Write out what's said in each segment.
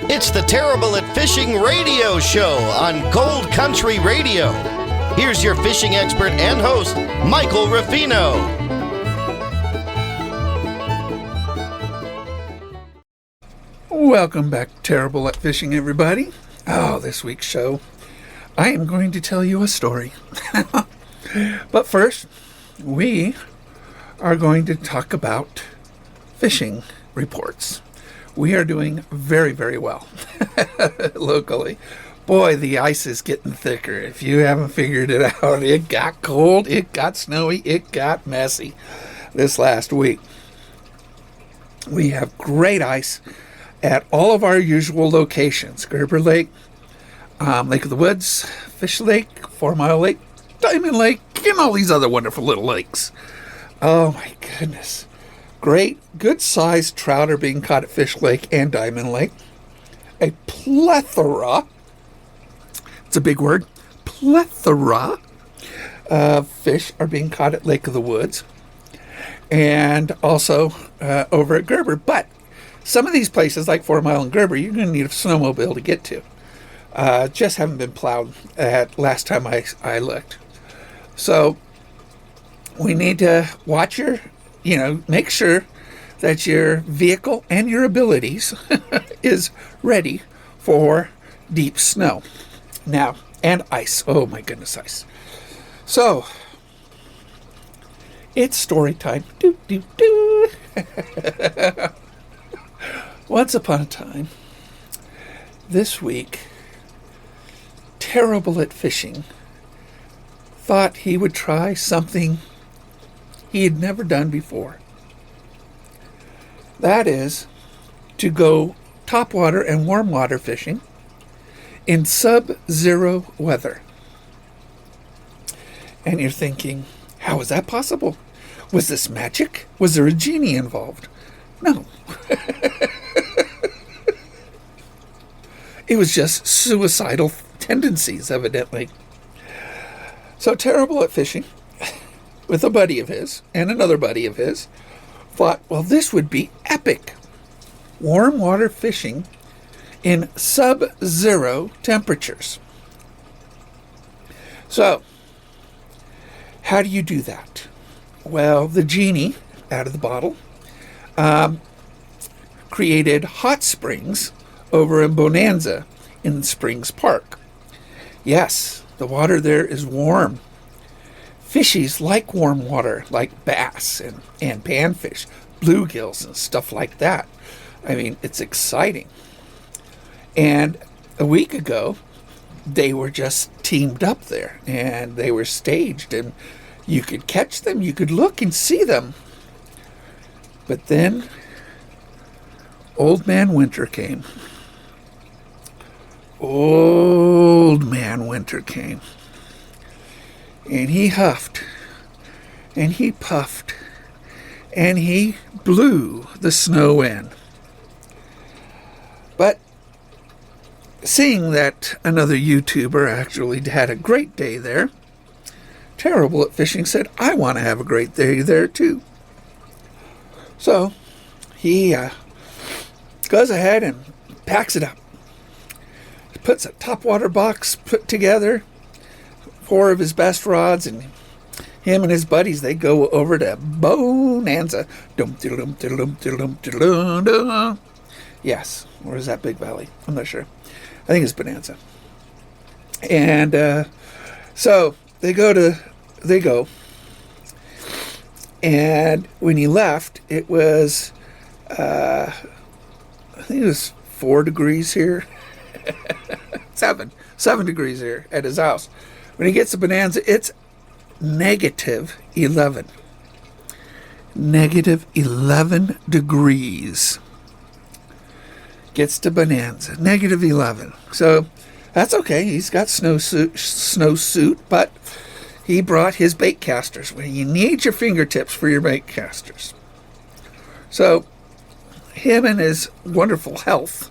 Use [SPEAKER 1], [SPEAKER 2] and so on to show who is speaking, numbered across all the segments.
[SPEAKER 1] It's the Terrible at Fishing radio show on Gold Country Radio. Here's your fishing expert and host, Michael Rafino.
[SPEAKER 2] Welcome back to Terrible at Fishing, everybody. This week's show, I am going to tell you a story. But first, we are going to talk about fishing reports. We are doing very, very well locally. Boy, the ice is getting thicker. If you haven't figured it out, it got cold, it got snowy, it got messy this last week. We have great ice at all of our usual locations. Gerber Lake, Lake of the Woods, Fish Lake, 4 Mile Lake, Diamond Lake, and all these other wonderful little lakes. Oh my goodness. Great, good-sized trout are being caught at Fish Lake and Diamond Lake. A plethora, it's a big word, plethora of fish are being caught at Lake of the Woods and also over at Gerber. But some of these places, like 4 Mile and Gerber, you're going to need a snowmobile to get to. Just haven't been plowed at last time I looked. So we need to watch make sure that your vehicle and your abilities is ready for deep snow. Now, and ice. Oh my goodness, ice. So, it's story time. Do, do, do. Once upon a time, this week, Terrible at Fishing thought he would try something he had never done before. That is to go topwater and warm water fishing in sub-zero weather. And you're thinking, how is that possible? Was this magic? Was there a genie involved? No. It was just suicidal tendencies, evidently. So Terrible at Fishing, with a buddy of his and another buddy of his, thought, well, this would be epic. Warm water fishing in sub-zero temperatures. So, how do you do that? Well, the genie out of the bottle created hot springs over in Bonanza in Springs Park. Yes, the water there is warm. Fishies like warm water, like bass and panfish, bluegills and stuff like that. I mean, it's exciting. And a week ago, they were just teamed up there, and they were staged, and you could catch them, you could look and see them. But then, Old Man Winter came. Old Man Winter came. And he huffed, and he puffed, and he blew the snow in. But seeing that another YouTuber actually had a great day there, Terrible at Fishing said, I want to have a great day there too. So he goes ahead and packs it up. He puts a topwater box put together, 4 of his best rods, and him and his buddies, they go over to Bonanza. Yes, where is that big valley? I'm not sure. I think it's Bonanza. And so they go. And when he left, it was, I think it was 4 degrees here. 7 degrees here at his house. When he gets to Bonanza, it's negative 11. Negative 11 degrees. Gets to Bonanza, negative 11. So that's okay. He's got snowsuit, but he brought his bait casters. Well, you need your fingertips for your bait casters. So him and his wonderful health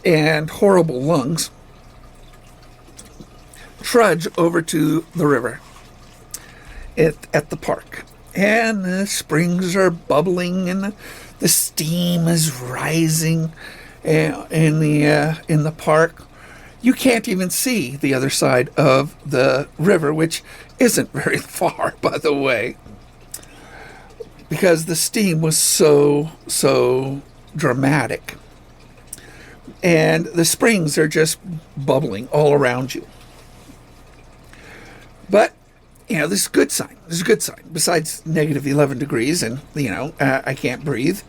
[SPEAKER 2] and horrible lungs trudge over to the river at the park. And the springs are bubbling and the steam is rising. in the park. You can't even see the other side of the river, which isn't very far, by the way, because the steam was so dramatic. And the springs are just bubbling all around you. But, this is a good sign. This is a good sign. Besides negative 11 degrees and, I can't breathe.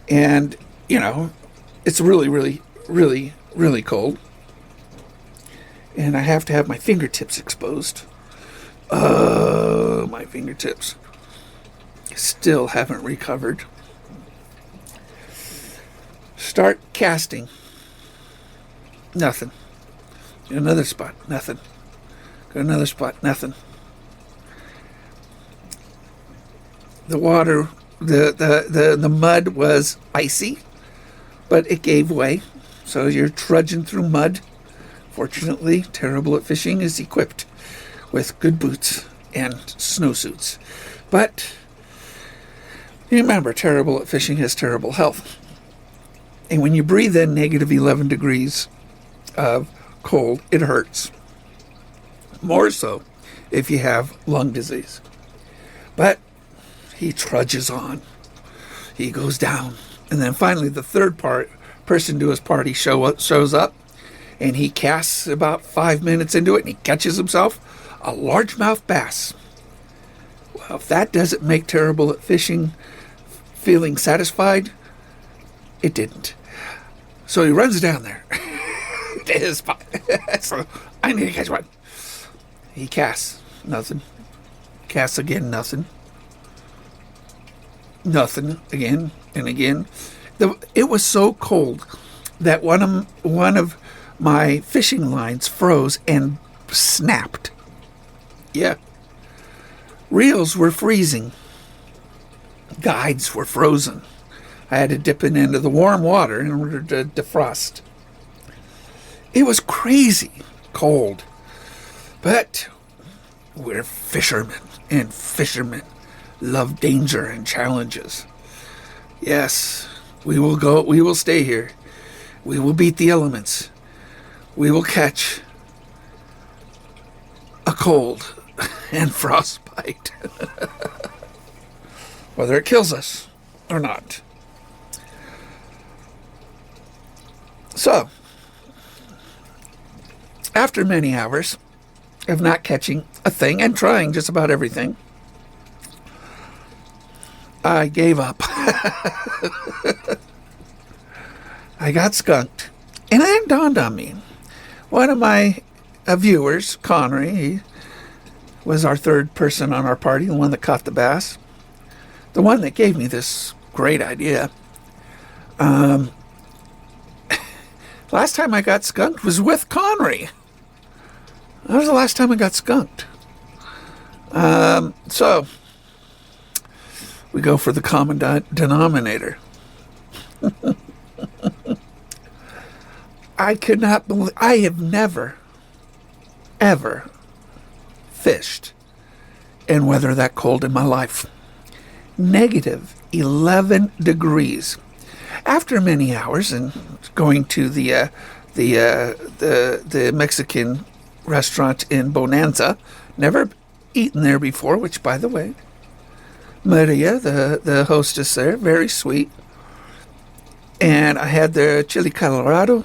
[SPEAKER 2] And, it's really, really, really, really cold. And I have to have my fingertips exposed. Oh, my fingertips. Still haven't recovered. Start casting. Nothing. Another spot. Nothing. Go another spot. Nothing. The water, the mud was icy, but it gave way. So you're trudging through mud. Fortunately, Terrible at Fishing is equipped with good boots and snowsuits. But remember, Terrible at Fishing has terrible health. And when you breathe in negative 11 degrees of cold, it hurts. More so if you have lung disease. But he trudges on. He goes down. And then finally the third person to his party shows up. And he casts about 5 minutes into it. And he catches himself a largemouth bass. Well, if that doesn't make Terrible at Fishing feeling satisfied, it didn't. So he runs down there to his spot. So I need to catch one. He casts. Nothing. Casts again. Nothing. Nothing. Again and again. It was so cold that one of my fishing lines froze and snapped. Yeah. Reels were freezing. Guides were frozen. I had to dip it into the warm water in order to defrost. It was crazy cold. But we're fishermen, and fishermen love danger and challenges. Yes, we will stay here. We will beat the elements. We will catch a cold and frostbite. Whether it kills us or not. So, after many hours of not catching a thing and trying just about everything, I gave up. I got skunked. And then it dawned on me. One of my viewers, Connery, he was our third person on our party, the one that caught the bass. The one that gave me this great idea. Last time I got skunked was with Connery. That was the last time I got skunked. So, we go for the common denominator. I could not believe, I have never, ever fished in weather that cold in my life. Negative 11 degrees. After many hours and going to the Mexican restaurant in Bonanza, never eaten there before, which, by the way, Maria, the hostess there, very sweet. And I had their chili Colorado,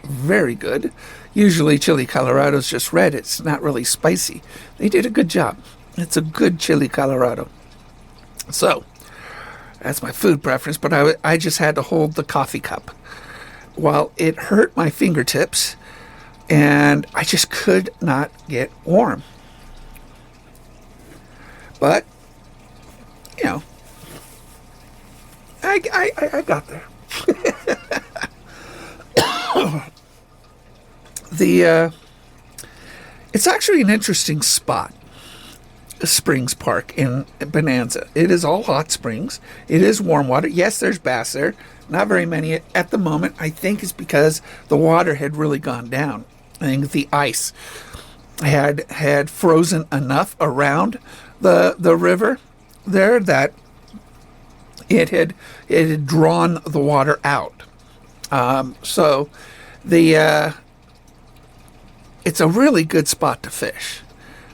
[SPEAKER 2] very good. Usually chili Colorado is just red. It's not really spicy. They did a good job. It's a good chili Colorado. So, that's my food preference, but I just had to hold the coffee cup while it hurt my fingertips, and I just could not get warm. But, you know, I got there. It's actually an interesting spot. Springs Park in Bonanza. It is all hot springs. It is warm water. Yes, there's bass there. Not very many at the moment. I think it's because the water had really gone down. I think the ice had frozen enough around the river there that it had drawn the water out. So the it's a really good spot to fish,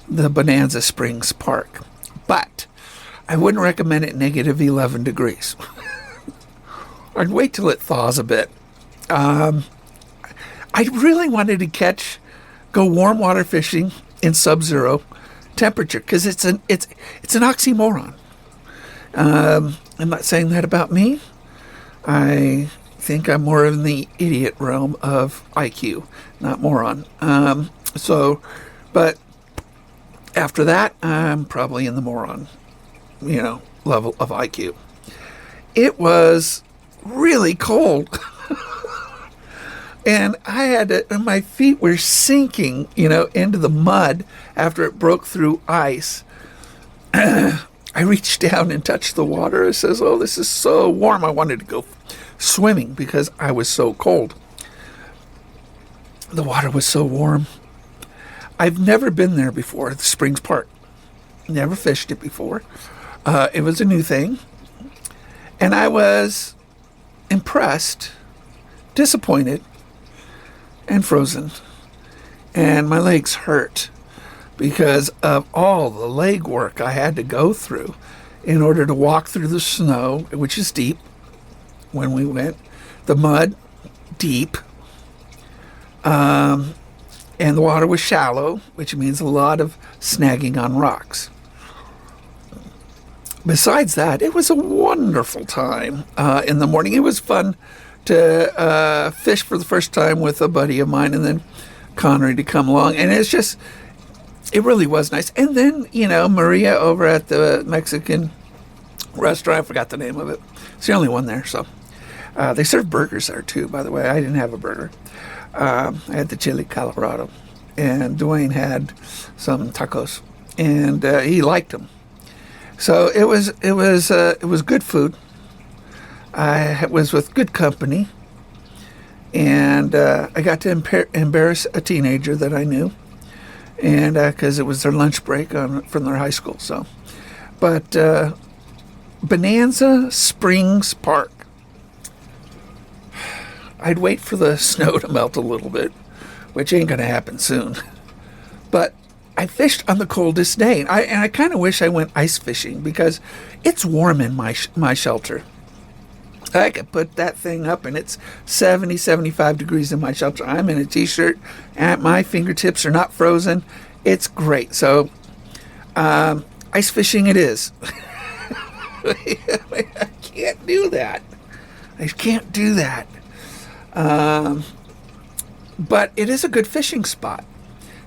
[SPEAKER 2] the Bonanza Springs Park. But I wouldn't recommend it negative 11 degrees. I'd wait till it thaws a bit. I really wanted to go warm water fishing in subzero temperature because it's an oxymoron. I'm not saying that about me. I think I'm more in the idiot realm of IQ, not moron. But after that, I'm probably in the moron, level of IQ. It was really cold. And my feet were sinking, into the mud after it broke through ice. I reached down and touched the water. It says, "Oh, this is so warm." I wanted to go swimming because I was so cold. The water was so warm. I've never been there before, at the Springs Park. Never fished it before. It was a new thing. And I was impressed, disappointed, and frozen. And my legs hurt because of all the leg work I had to go through in order to walk through the snow, which is deep when we went, the mud, deep, and the water was shallow, which means a lot of snagging on rocks. Besides that, it was a wonderful time in the morning. It was fun to fish for the first time with a buddy of mine, and then Connery to come along. And it really was nice. And then, Maria over at the Mexican restaurant, I forgot the name of it. It's the only one there. So they serve burgers there too, by the way. I didn't have a burger. I had the chili Colorado, and Dwayne had some tacos, and he liked them. So it was good food. I was with good company, and I got to embarrass a teenager that I knew, and because it was their lunch break from their high school. So, but Bonanza Springs Park. I'd wait for the snow to melt a little bit, which ain't going to happen soon. But I fished on the coldest day, and I kind of wish I went ice fishing because it's warm in my shelter. I could put that thing up, and it's 70, 75 degrees in my shelter. I'm in a t-shirt, and my fingertips are not frozen. It's great. So, ice fishing it is. I can't do that. I can't do that. But it is a good fishing spot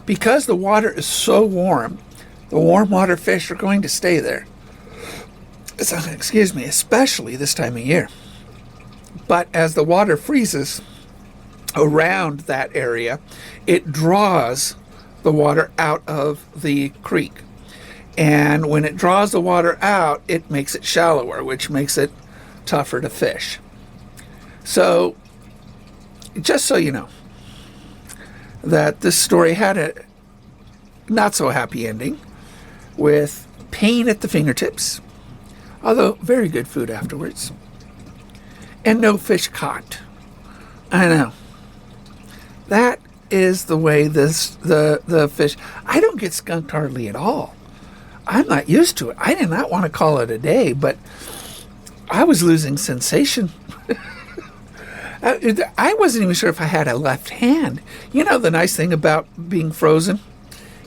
[SPEAKER 2] because the water is so warm. The warm water fish are going to stay there. Excuse me, especially this time of year. But as the water freezes around that area, it draws the water out of the creek. And when it draws the water out, it makes it shallower, which makes it tougher to fish. So, just so you know, that this story had a not so happy ending with pain at the fingertips, although very good food afterwards, and no fish caught. I know. That is the way the fish. I don't get skunked hardly at all. I'm not used to it. I did not want to call it a day, but I was losing sensation. I wasn't even sure if I had a left hand. You know the nice thing about being frozen?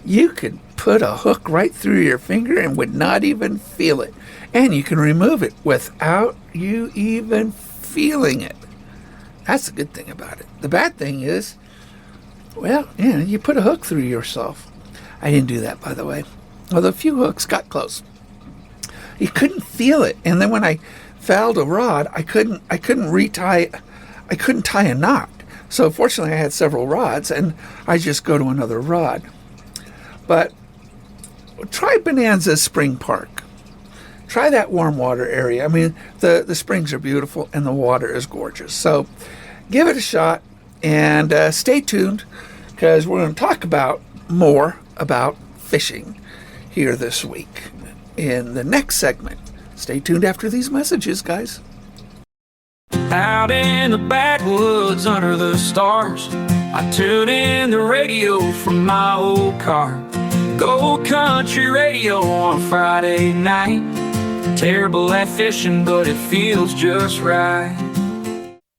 [SPEAKER 2] You could put a hook right through your finger and would not even feel it. And you can remove it without you even feeling it. That's the good thing about it. The bad thing is, well, you put a hook through yourself. I didn't do that, by the way. Although a few hooks got close. You couldn't feel it. And then when I fouled a rod, I couldn't tie a knot. So fortunately I had several rods, and I just go to another rod. But try Bonanza Spring Park. Try that warm water area. I mean, the springs are beautiful and the water is gorgeous. So give it a shot, and stay tuned, because we're going to talk more about fishing here this week in the next segment. Stay tuned after these messages, guys.
[SPEAKER 3] Out in the backwoods under the stars, I tune in the radio from my old car. Gold country radio on Friday night. Terrible at fishing, but it feels just right.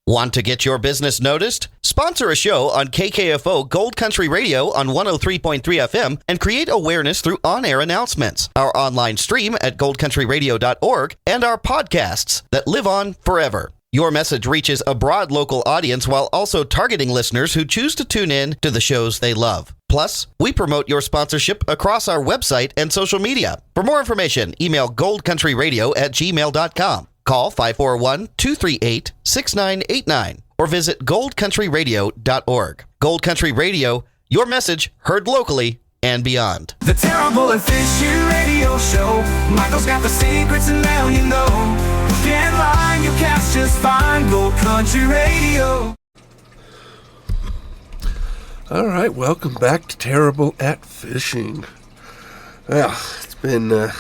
[SPEAKER 1] Want to get your business noticed? Sponsor a show on KKFO Gold Country Radio on 103.3 FM and create awareness through on-air announcements, our online stream at goldcountryradio.org, and our podcasts that live on forever. Your message reaches a broad local audience while also targeting listeners who choose to tune in to the shows they love. Plus, we promote your sponsorship across our website and social media. For more information, email goldcountryradio@gmail.com. Call 541-238-6989 or visit goldcountryradio.org. Gold Country Radio, your message heard locally and beyond.
[SPEAKER 3] The Terrible and Fishy Radio Show. Michael's got the secrets and now you know. Can't lie, you cast just fine. Gold Country Radio.
[SPEAKER 4] All right, welcome back to Terrible at Fishing. Well, it's been...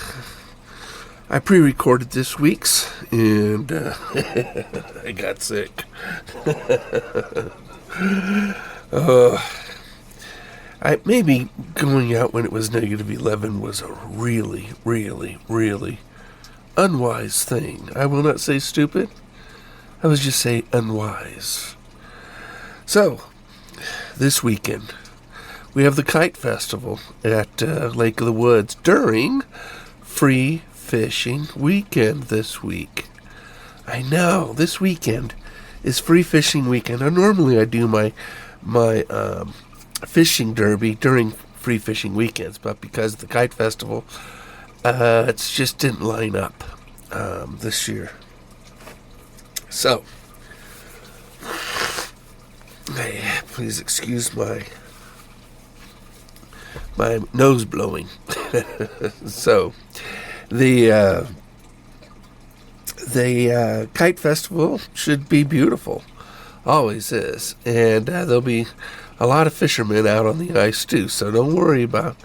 [SPEAKER 4] I pre-recorded this week's, and I got sick. Maybe going out when it was -11 was a really, really, really unwise thing. I will not say stupid. I will just say unwise. So, this weekend, we have the Kite Festival at Lake of the Woods during Free Fishing Weekend this week. I know, this weekend is Free Fishing Weekend. Now, normally I do my fishing derby during Free Fishing Weekends, but because of the Kite Festival, it just didn't line up this year. So, please excuse my nose blowing. So, the Kite Festival should be beautiful. Always is. And there'll be a lot of fishermen out on the ice too. So don't worry about,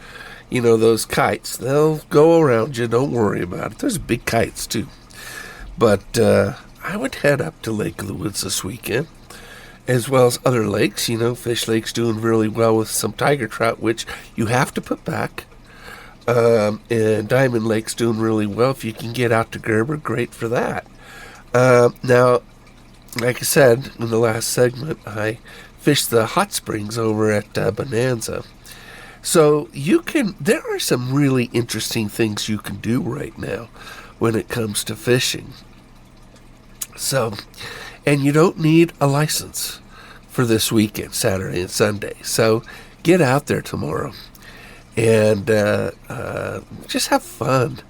[SPEAKER 4] those kites. They'll go around you. Don't worry about it. There's big kites too. But I would head up to Lake of the Woods this weekend, as well as other lakes. Fish Lake's doing really well with some tiger trout, which you have to put back. And Diamond Lake's doing really well. If you can get out to Gerber, great for that. Now, like I said in the last segment, I fished the hot springs over at Bonanza. So there are some really interesting things you can do right now when it comes to fishing. So, and you don't need a license for this weekend, Saturday and Sunday. So get out there tomorrow and just have fun.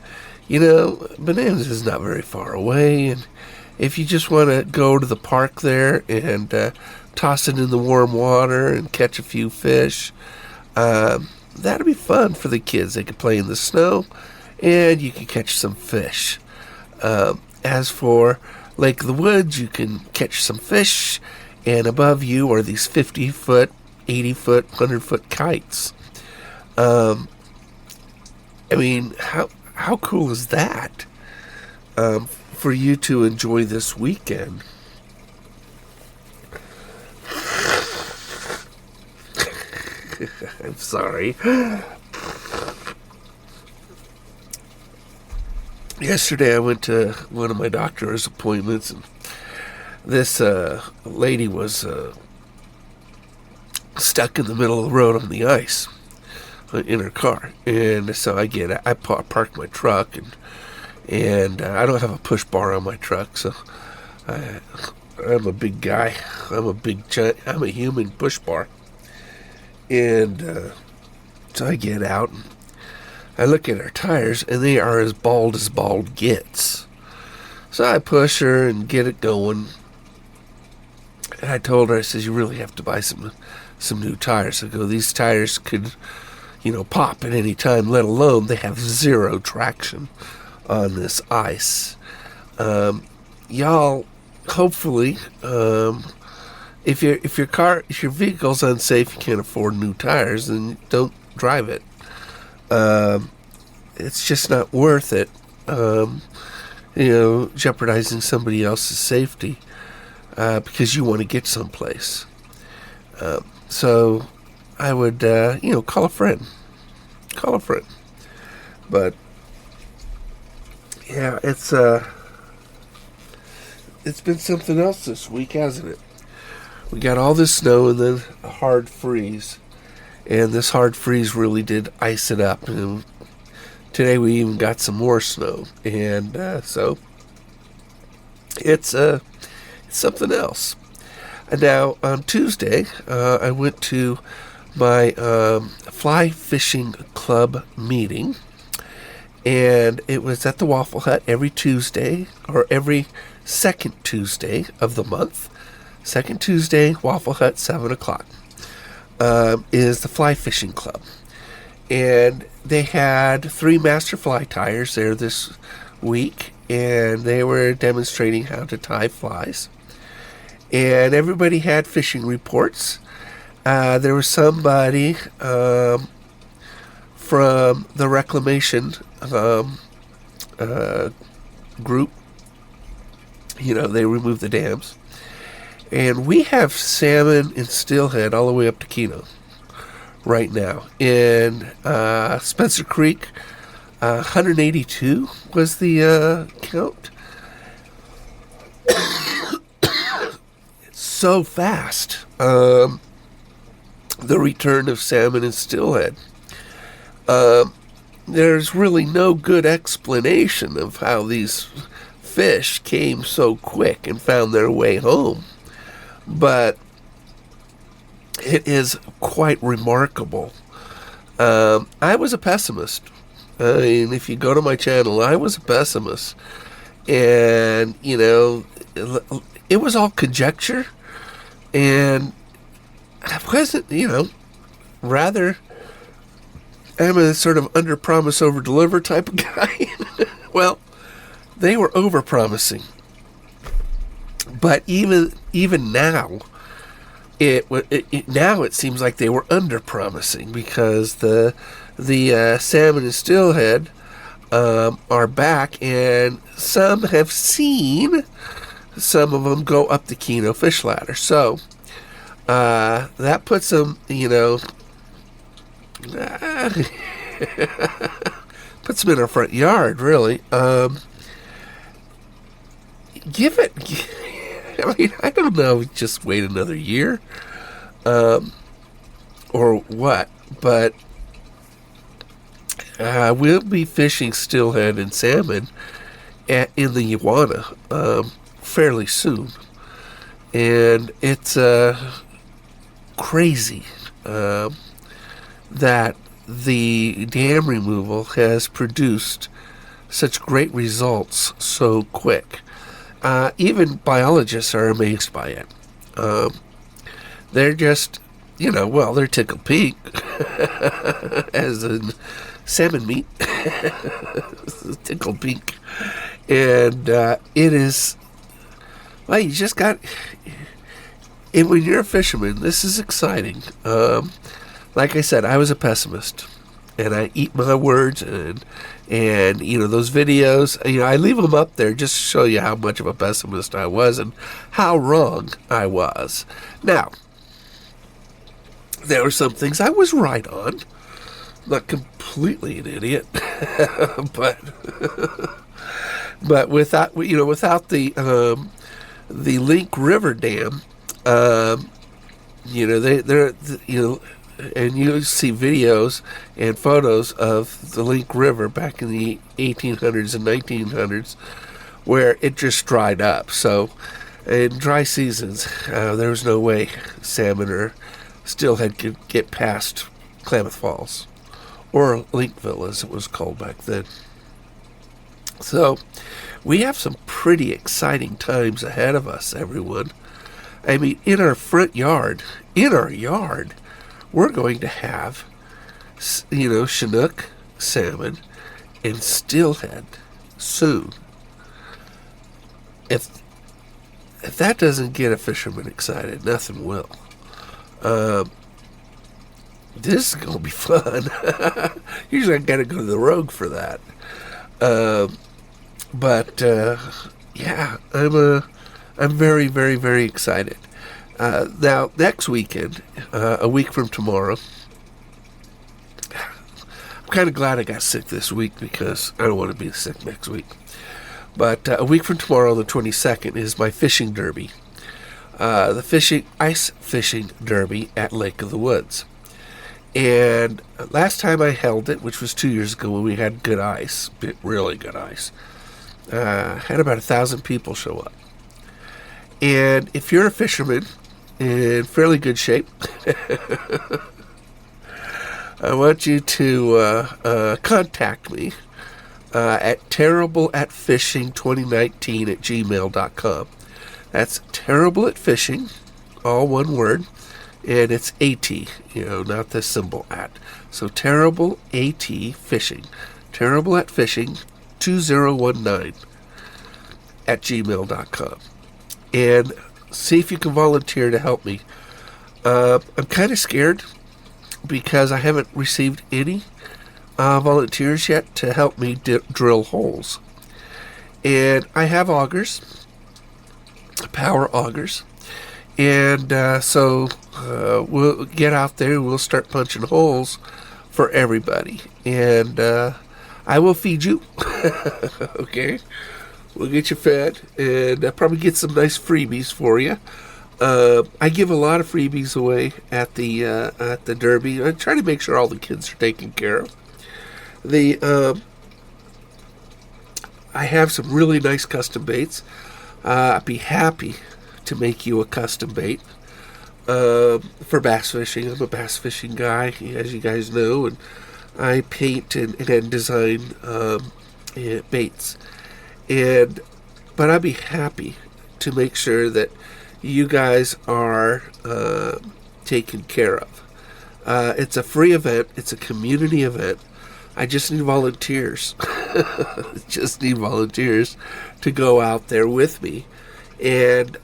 [SPEAKER 4] Bonanza is not very far away, and if you just want to go to the park there and toss it in the warm water and catch a few fish, that'll be fun for the kids. They can play in the snow, and you can catch some fish. As for Lake of the Woods, you can catch some fish, and above you are these 50-foot, 80-foot, 100-foot kites. How cool is that? For you to enjoy this weekend. I'm sorry. Yesterday I went to one of my doctor's appointments, and this lady was stuck in the middle of the road on the ice in her car. And so I parked my truck, and I don't have a push bar on my truck, so I'm a big guy. I'm a human push bar. And so I get out, and I look at her tires, and they are as bald gets. So I push her and get it going. And I told her, I says, you really have to buy some new tires. I go, these tires could, pop at any time, let alone they have zero traction on this ice. Y'all, hopefully, if your vehicle's unsafe, you can't afford new tires, then don't drive it. It's just not worth it. Jeopardizing somebody else's safety. because you want to get someplace. So I would, call a friend. But yeah, it's been something else this week, hasn't it? We got all this snow and then a hard freeze. And this hard freeze really did ice it up. And today we even got some more snow. And so it's something else. And now on Tuesday, I went to my fly fishing club meeting. And it was at the Waffle Hut every Tuesday, or every second Tuesday of the month. Second Tuesday, Waffle Hut, 7 o'clock, is the fly fishing club. And they had 3 master fly tyers there this week, and they were demonstrating how to tie flies. And everybody had fishing reports. There was somebody from the reclamation group. They removed the dams. And we have salmon and steelhead all the way up to Keno right now. In Spencer Creek, 182 was the count. It's so fast. The return of salmon and steelhead. There's really no good explanation of how these fish came so quick and found their way home. But it is quite remarkable. I was a pessimist. If you go to my channel, I was a pessimist. And, it was all conjecture. And I wasn't, rather, I'm a sort of under-promise, over-deliver type of guy. Well, they were over-promising. But even now, it seems like they were under-promising, because the salmon and steelhead are back, and some have seen some of them go up the Keno fish ladder. So that puts them, puts them in our front yard, really. I don't know, just wait another year, or what, but we'll be fishing steelhead and salmon in the Yawana fairly soon, and it's crazy that the dam removal has produced such great results so quick. Even biologists are amazed by it. They're just, they're tickled pink, as in salmon meat, tickled pink. And it is, well, you just got, and when you're a fisherman, this is exciting. Like I said, I was a pessimist, and I eat my words, and those videos, I leave them up there just to show you how much of a pessimist I was and how wrong I was. Now, there were some things I was right on. Not completely an idiot, but without the Link River Dam, and you see videos and photos of the Link River back in the 1800s and 1900s, where it just dried up. So in dry seasons, there was no way salmon or steelhead could get past Klamath Falls, or Linkville as it was called back then. So we have some pretty exciting times ahead of us, everyone. I mean, in our yard, we're going to have, Chinook, salmon, and steelhead soon. If that doesn't get a fisherman excited, nothing will. This is going to be fun. Usually I got to go to the Rogue for that. But yeah, I'm very, very, very excited. Now, next weekend, a week from tomorrow, I'm kind of glad I got sick this week because I don't want to be sick next week. But a week from tomorrow, the 22nd, is my fishing derby. The ice fishing derby at Lake of the Woods. And last time I held it, which was 2 years ago when we had good ice, really good ice, had about 1,000 people show up. And if you're a fisherman in fairly good shape, I want you to contact me at terribleatfishing2019@gmail.com. That's terribleatfishing, all one word, and it's AT, not the symbol at. So terribleatfishing, terribleatfishing2019@gmail.com. And see if you can volunteer to help me. I'm kind of scared because I haven't received any volunteers yet to help me drill holes. And I have augers, power augers. And so we'll get out there and we'll start punching holes for everybody. And I will feed you. Okay? We'll get you fed, and I'll probably get some nice freebies for you. I give a lot of freebies away at the derby. I try to make sure all the kids are taken care of. I have some really nice custom baits. I'd be happy to make you a custom bait for bass fishing. I'm a bass fishing guy, as you guys know, and I paint and design baits. But I'd be happy to make sure that you guys are taken care of. It's a free event. It's a community event. I just need volunteers. Just need volunteers to go out there with me. And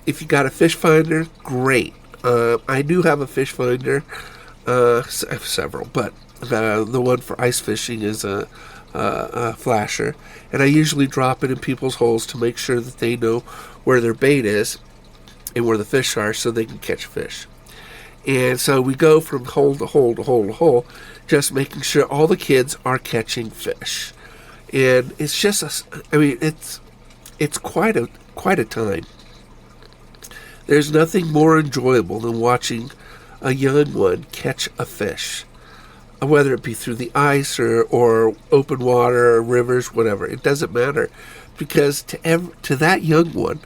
[SPEAKER 4] if you got a fish finder, great. I do have a fish finder. I have several, but the one for ice fishing is a flasher, and I usually drop it in people's holes to make sure that they know where their bait is and where the fish are so they can catch fish. And so we go from hole to hole to hole to hole, just making sure all the kids are catching fish. And it's just it's quite a time. There's nothing more enjoyable than watching a young one catch a fish, whether it be through the ice or open water or rivers, whatever. It doesn't matter, because to that young one,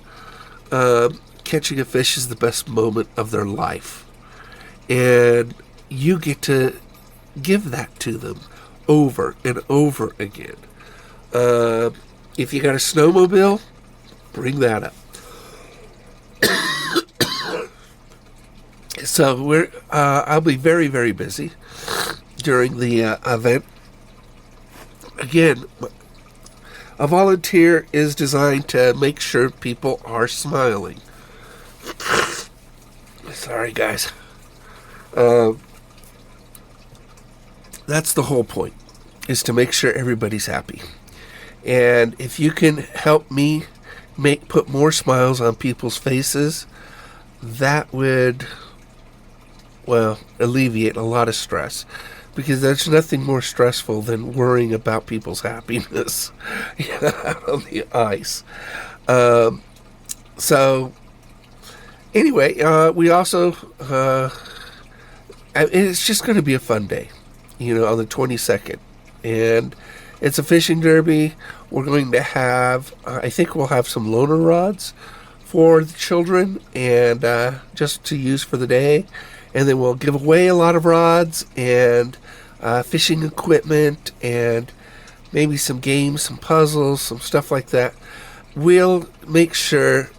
[SPEAKER 4] catching a fish is the best moment of their life. And you get to give that to them over and over again. If you got a snowmobile, bring that up. So I'll be very, very busy during the event. Again, a volunteer is designed to make sure people are smiling. Sorry, guys. That's the whole point, is to make sure everybody's happy. And if you can help me put more smiles on people's faces, that would, alleviate a lot of stress. Because there's nothing more stressful than worrying about people's happiness on the ice. So, anyway, we also, it's just going to be a fun day, on the 22nd. And it's a fishing derby. We're going to have, I think we'll have some loaner rods for the children and just to use for the day. And then we'll give away a lot of rods and fishing equipment and maybe some games, some puzzles, some stuff like that. We'll make sure,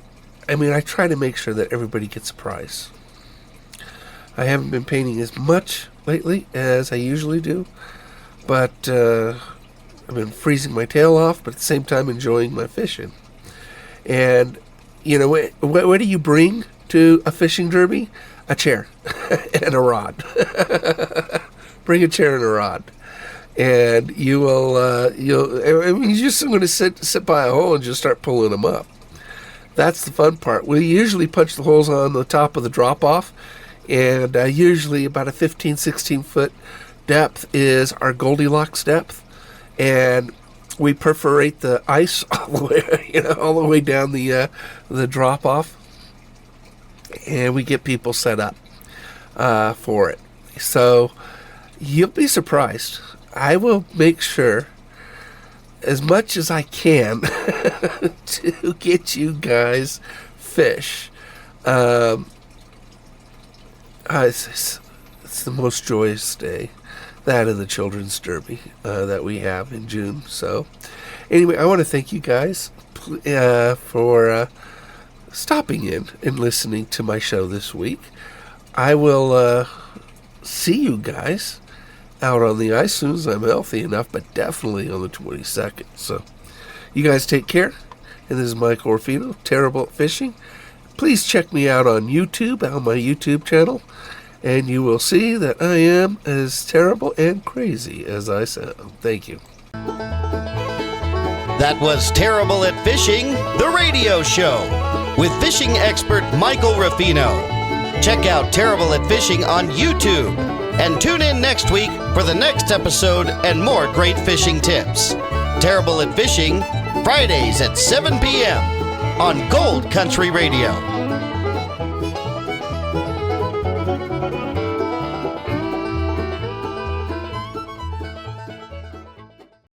[SPEAKER 4] I try to make sure that everybody gets a prize. I haven't been painting as much lately as I usually do, but I've been freezing my tail off, but at the same time enjoying my fishing. And, what do you bring to a fishing derby? A chair and a rod. Bring a chair and a rod, and you will. You're just going to sit by a hole and just start pulling them up. That's the fun part. We usually punch the holes on the top of the drop-off, and usually about a 15, 16-foot depth is our Goldilocks depth, and we perforate the ice all the way down the drop-off, and we get people set up for it. So you'll be surprised. I will make sure, as much as I can, to get you guys fish. It's the most joyous day, that and the Children's Derby that we have in June. So anyway, I want to thank you guys for stopping in and listening to my show this week. I will see you guys out on the ice soon as I'm healthy enough, but definitely on the 22nd. So you guys take care. And this is Michael Rafino, Terrible at Fishing. Please check me out on YouTube, on my YouTube channel, and you will see that I am as terrible and crazy as I sound. Thank you.
[SPEAKER 1] That was Terrible at Fishing, the radio show, with fishing expert Michael Rafino. Check out Terrible at Fishing on YouTube, and tune in next week for the next episode and more great fishing tips. Terrible at Fishing, Fridays at 7 p.m. on Gold Country Radio.